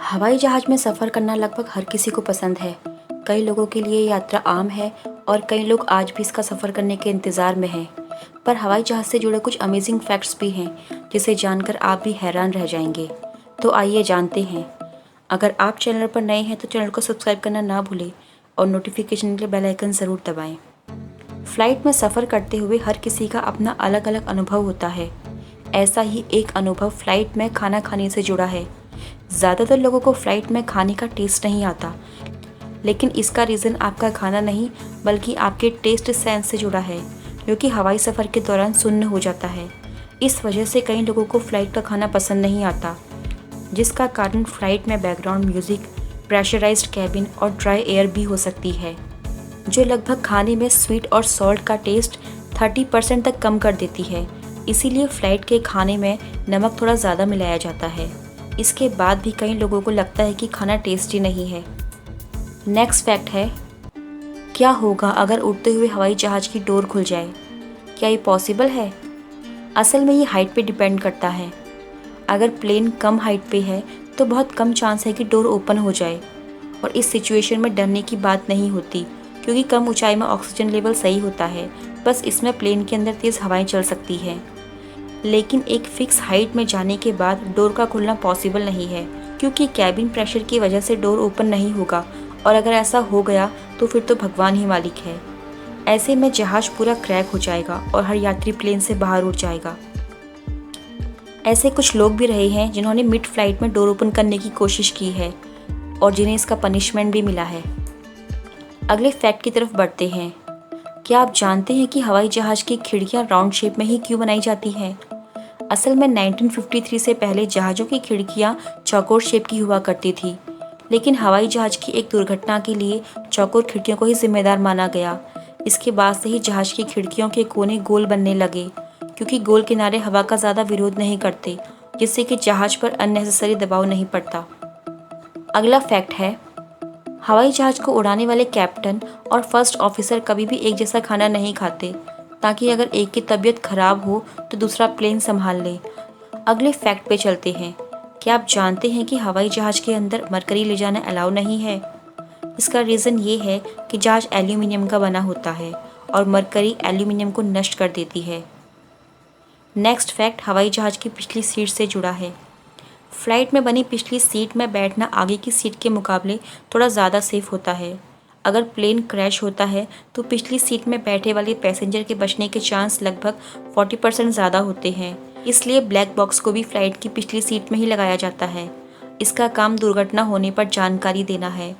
हवाई जहाज़ में सफ़र करना लगभग हर किसी को पसंद है। कई लोगों के लिए यात्रा आम है और कई लोग आज भी इसका सफ़र करने के इंतज़ार में हैं। पर हवाई जहाज़ से जुड़े कुछ अमेजिंग फैक्ट्स भी हैं जिसे जानकर आप भी हैरान रह जाएंगे। तो आइए जानते हैं। अगर आप चैनल पर नए हैं तो चैनल को सब्सक्राइब करना ना भूलें और नोटिफिकेशन के लिए बेल आइकन ज़रूर दबाएं। फ़्लाइट में सफ़र करते हुए हर किसी का अपना अलग अलग अनुभव होता है। ऐसा ही एक अनुभव फ़्लाइट में खाना खाने से जुड़ा है। ज़्यादातर लोगों को फ़्लाइट में खाने का टेस्ट नहीं आता, लेकिन इसका रीज़न आपका खाना नहीं बल्कि आपके टेस्ट सेंस से जुड़ा है, जो कि हवाई सफ़र के दौरान शून्य हो जाता है। इस वजह से कई लोगों को फ़्लाइट का खाना पसंद नहीं आता, जिसका कारण फ़्लाइट में बैकग्राउंड म्यूज़िक, प्रेशराइज्ड कैबिन और ड्राई एयर भी हो सकती है, जो लगभग खाने में स्वीट और सॉल्ट का टेस्ट 30% तक कम कर देती है। इसीलिए फ़्लाइट के खाने में नमक थोड़ा ज़्यादा मिलाया जाता है। इसके बाद भी कई लोगों को लगता है कि खाना टेस्टी नहीं है। नेक्स्ट फैक्ट है, क्या होगा अगर उड़ते हुए हवाई जहाज़ की डोर खुल जाए? क्या ये पॉसिबल है? असल में ये हाइट पे डिपेंड करता है। अगर प्लेन कम हाइट पे है तो बहुत कम चांस है कि डोर ओपन हो जाए, और इस सिचुएशन में डरने की बात नहीं होती, क्योंकि कम ऊंचाई में ऑक्सीजन लेवल सही होता है। बस इसमें प्लेन के अंदर तेज़ हवाएं चल सकती हैं। लेकिन एक फिक्स हाइट में जाने के बाद डोर का खुलना पॉसिबल नहीं है, क्योंकि कैबिन प्रेशर की वजह से डोर ओपन नहीं होगा, और अगर ऐसा हो गया तो फिर तो भगवान ही मालिक है। ऐसे में जहाज़ पूरा क्रैक हो जाएगा और हर यात्री प्लेन से बाहर उड़ जाएगा। ऐसे कुछ लोग भी रहे हैं जिन्होंने मिड फ्लाइट में डोर ओपन करने की कोशिश की है और जिन्हें इसका पनिशमेंट भी मिला है। अगले फैक्ट की तरफ बढ़ते हैं। क्या आप जानते हैं कि हवाई जहाज़ की खिड़कियाँ राउंड शेप में ही क्यों बनाई जाती हैं? असल में 1953 से पहले जहाज़ों की खिड़कियाँ चौकोर शेप की हुआ करती थी, लेकिन हवाई जहाज़ की एक दुर्घटना के लिए चौकोर खिड़कियों को ही जिम्मेदार माना गया। इसके बाद से ही जहाज़ की खिड़कियों के कोने गोल बनने लगे, क्योंकि गोल किनारे हवा का ज़्यादा विरोध नहीं करते, जिससे कि जहाज़ पर अननेसेसरी दबाव नहीं पड़ता। अगला फैक्ट है, हवाई जहाज़ को उड़ाने वाले कैप्टन और फर्स्ट ऑफिसर कभी भी एक जैसा खाना नहीं खाते, ताकि अगर एक की तबीयत खराब हो तो दूसरा प्लेन संभाल ले। अगले फैक्ट पे चलते हैं। क्या आप जानते हैं कि हवाई जहाज़ के अंदर मरकरी ले जाना अलाउ नहीं है? इसका रीज़न ये है कि जहाज़ एल्यूमिनियम का बना होता है और मरकरी एल्यूमिनियम को नष्ट कर देती है। नेक्स्ट फैक्ट हवाई जहाज़ की पिछली सीट से जुड़ा है। फ्लाइट में बनी पिछली सीट में बैठना आगे की सीट के मुकाबले थोड़ा ज़्यादा सेफ होता है। अगर प्लेन क्रैश होता है तो पिछली सीट में बैठे वाले पैसेंजर के बचने के चांस लगभग 40% ज़्यादा होते हैं। इसलिए ब्लैक बॉक्स को भी फ्लाइट की पिछली सीट में ही लगाया जाता है। इसका काम दुर्घटना होने पर जानकारी देना है,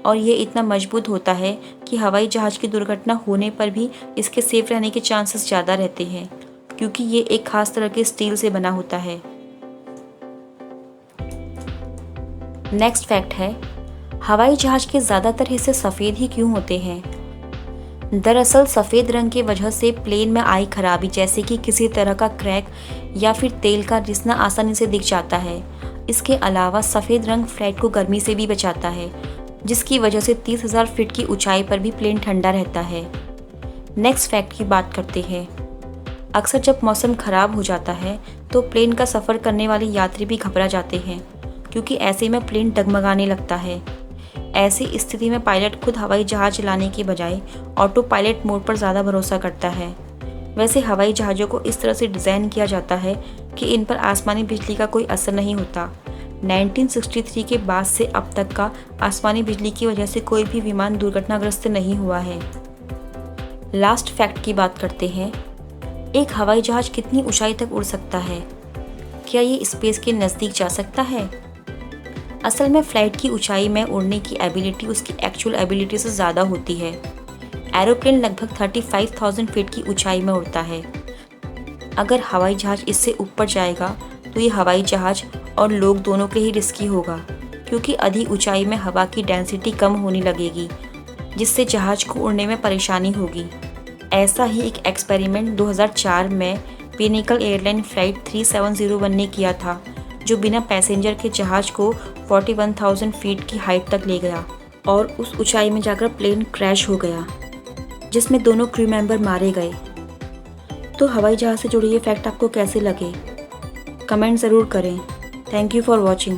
और ये इतना मजबूत होता है कि हवाई जहाज़ की दुर्घटना होने पर भी इसके सेफ रहने के चांसेस ज़्यादा रहते हैं, क्योंकि ये एक खास तरह के स्टील से बना होता है। नेक्स्ट फैक्ट है, हवाई जहाज़ के ज़्यादातर हिस्से सफ़ेद ही क्यों होते हैं? दरअसल सफ़ेद रंग की वजह से प्लेन में आई खराबी, जैसे कि किसी तरह का क्रैक या फिर तेल का रिसना, आसानी से दिख जाता है। इसके अलावा सफ़ेद रंग फ्लाइट को गर्मी से भी बचाता है, जिसकी वजह से 30,000 फीट की ऊंचाई पर भी प्लेन ठंडा रहता है। नेक्स्ट फैक्ट की बात करते हैं। अक्सर जब मौसम ख़राब हो जाता है तो प्लेन का सफ़र करने वाले यात्री भी घबरा जाते हैं, क्योंकि ऐसे में प्लेन डगमगाने लगता है। ऐसी स्थिति में पायलट खुद हवाई जहाज़ चलाने के बजाय ऑटो पायलट मोड पर ज़्यादा भरोसा करता है। वैसे हवाई जहाज़ों को इस तरह से डिज़ाइन किया जाता है कि इन पर आसमानी बिजली का कोई असर नहीं होता। 1963 के बाद से अब तक का आसमानी बिजली की वजह से कोई भी विमान दुर्घटनाग्रस्त नहीं हुआ है। लास्ट फैक्ट की बात करते हैं। एक हवाई जहाज़ कितनी ऊंचाई तक उड़ सकता है? क्या ये स्पेस के नज़दीक जा सकता है? असल में फ़्लाइट की ऊंचाई में उड़ने की एबिलिटी उसकी एक्चुअल एबिलिटी से ज़्यादा होती है। एरोप्लेन लगभग 35,000 फीट की ऊंचाई में उड़ता है। अगर हवाई जहाज़ इससे ऊपर जाएगा तो ये हवाई जहाज़ और लोग दोनों के ही रिस्की होगा, क्योंकि अधिक ऊंचाई में हवा की डेंसिटी कम होने लगेगी, जिससे जहाज़ को उड़ने में परेशानी होगी। ऐसा ही एक एक्सपेरिमेंट 2004 में पिनेकल एयरलाइन फ़्लाइट 370 ने किया था, जो बिना पैसेंजर के जहाज़ को 41,000 फीट की हाइट तक ले गया और उस ऊंचाई में जाकर प्लेन क्रैश हो गया, जिसमें दोनों क्रू मेंबर मारे गए। तो हवाई जहाज़ से जुड़े ये फैक्ट आपको कैसे लगे? कमेंट ज़रूर करें। Thank you for watching.